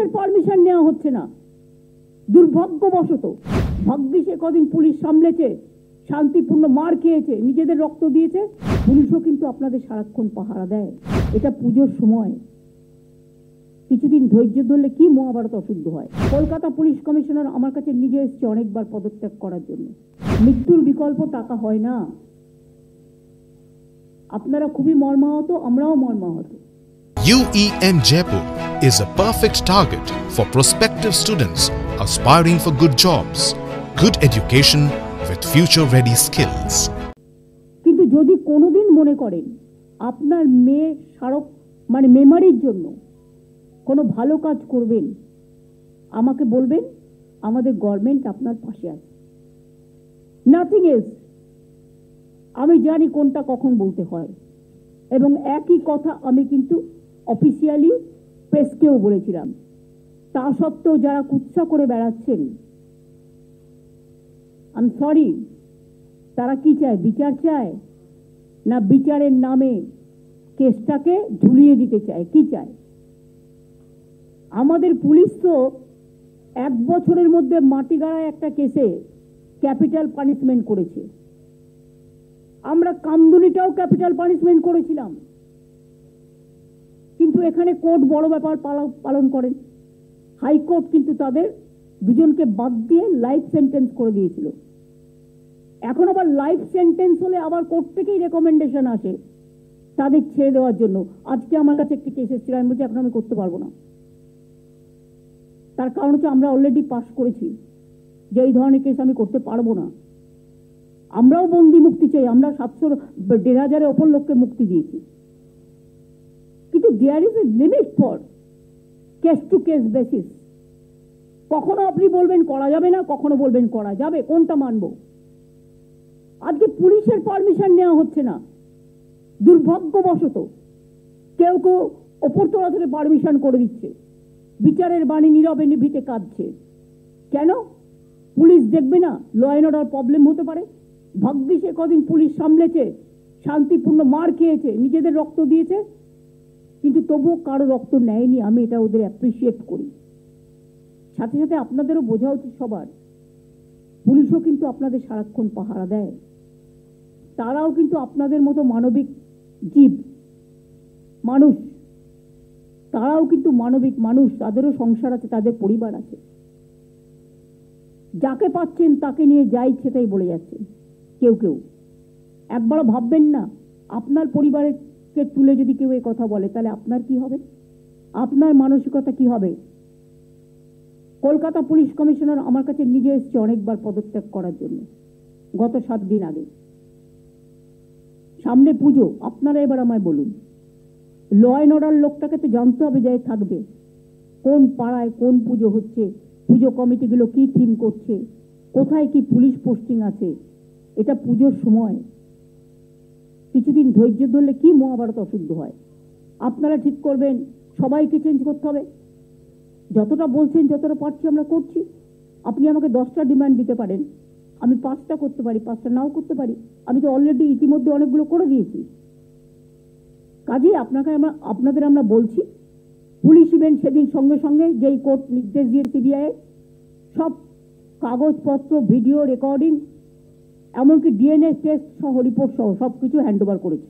পুলিশের পারমিশন নেওয়া হচ্ছে না। দুর্ভাগ্যবশত ভাগ্যিসে কদিন পুলিশ সামলেছে, শান্তিপূর্ণ মার খেয়েছে, নিজেদের রক্ত দিয়েছে। পুলিশও কিন্তু আপনাদের সারাক্ষণ পাহারা দেয়। এটা পুজোর সময়, কিছুদিন ধৈর্য ধরলে কি মহাভারত অশুদ্ধ হয়। কলকাতা পুলিশ কমিশনার আমার কাছে নিজে এসেছে অনেকবার পদত্যাগ করার জন্য। মৃত্যুর বিকল্প টাকা হয় না। আপনারা খুবই মর্মাহত, আমরাও মর্মাহত। UEM Jaipur is a perfect target for prospective students aspiring for good jobs, good education with future-ready skills. কিন্তু যদি কোনোদিন মনে করেন আপনার মেয়ে স্মারক মেমারির জন্য কোনো ভালো কাজ করবেন, আমাকে বলবেন, আমাদের গভর্নমেন্ট আপনার পাশে আছে। Nothing else. আমি জানি কোনটা কখন বলতে হয়, এবং একই কথা আমি কিন্তু অফিসিয়ালি প্রেসকেও বলেছিলাম। তা সত্ত্বেও যারা কুৎসা করে বেড়াচ্ছেন, আই এম সরি, তারা কি চায়? বিচার চায়, না বিচারের নামে কেসটাকে ঝুলিয়ে দিতে চায়? কি চায়? আমাদের পুলিশ তো 1 বছরের মধ্যে মাটিগাড়ায় একটা কেসে ক্যাপিটাল পানিশমেন্ট করেছে। আমরা কামদুনিটাও ক্যাপিটাল পানিশমেন্ট করেছিলাম, কিন্তু এখানে কোর্ট বড় ব্যাপার পালন করেন। হাইকোর্ট কিন্তু তাদের দুজনকে বাদ দিয়ে লাইফ সেন্টেন্স করে দিয়েছিল। এখন আবার লাইফ সেন্টেন্স হলে আবার কোর্ট থেকেই রেকমেন্ডেশন আসে তাদের ছেড়ে দেওয়ার জন্য। আজকে আমার কাছে একটি কেস এসেছিল, আমি বলছি এখন আমি করতে পারবো না। তার কারণ হচ্ছে আমরা অলরেডি পাস করেছি যে এই ধরনের কেস আমি করতে পারবো না। আমরাও বন্দি মুক্তি চাই, আমরা 700-1500 ওপর লোককে মুক্তি দিয়েছি, কিন্তু there is a limit for case to case basis. কখনো আপনি বলবেন করা যাবে না, কখনো বলবেন করা যাবে, কোনটা মানবো? আজকে পুলিশের পারমিশন নেওয়া হচ্ছে না। দুর্ভাগ্যবশত কেউ কেউ ওপরতলা থেকে পারমিশন করে দিচ্ছে, বিচারের বাণী নীরবে নিভিতে কাঁদছে। কেন? পুলিশ দেখবে না ল অ্যান্ড অর্ডার প্রবলেম হতে পারে? ভাগ্যিসে কদিন পুলিশ সামলেছে, শান্তিপূর্ণ মার খেয়েছে, নিজেদের রক্ত দিয়েছে, কিন্তু তবুও কারো রক্ত নেয়নি। আমি এটা ওদের অ্যাপ্রিসিয়েট করি। সাথে সাথে আপনাদেরও বোঝা উচিত সবার, পুলিশও কিন্তু আপনাদের সারাক্ষণ পাহারা দেয়। তারাও কিন্তু আপনাদের মতো মানবিক জীব, মানুষ। তারাও কিন্তু মানবিক মানুষ, তাদেরও সংসার আছে, তাদের পরিবার আছে। যাকে পাচ্ছেন তাকে নিয়ে যা ইচ্ছে তাই বলে যাচ্ছেন কেউ কেউ। একবারও ভাববেন না, আপনার পরিবারকে তুলে যদি কেউ এই কথা বলে তাহলে আপনার কি হবে? আপনার মানসিকতা কি হবে? কলকাতা পুলিশ কমিশনার আমার কাছে নিজে এসেছে অনেকবার পদত্যাগ করার জন্য, গত 7 দিন আগে। সামনে পুজো, আপনারা এবার আমায় বলুন, ল অ্যান্ড অর্ডার লোকটাকে তো জানতে হবে যে থাকবে কোন পাড়ায় কোন পুজো হচ্ছে, পুজো কমিটিগুলো কি থিম করছে, কোথায় কি পুলিশ পোস্টিং আছে। এটা পুজোর সময়, কিছুদিন ধৈর্য ধরলে কি মহাভারত অশুদ্ধ হয়। আপনারা ঠিক করবেন সবাইকে চেঞ্জ করতে হবে। যতটা বলছেন, যতটা পারছি আমরা করছি। আপনি আমাকে 10টা ডিমান্ড দিতে পারেন, আমি 5টা করতে পারি, 5টা নাও করতে পারি। আমি তো অলরেডি ইতিমধ্যে অনেকগুলো করে দিয়েছি। কাজেই আপনাদের আমরা বলছি, পুলিশ ইভেন্ট সেদিন সঙ্গে সঙ্গে যেই কোর্ট নির্দেশ দিয়ে সিবিআই সব কাগজপত্র, ভিডিও রেকর্ডিং, এমনকি ডিএনএ টেস্ট সহ রিপোর্ট সহ সবকিছু হ্যান্ড ওভার করেছে।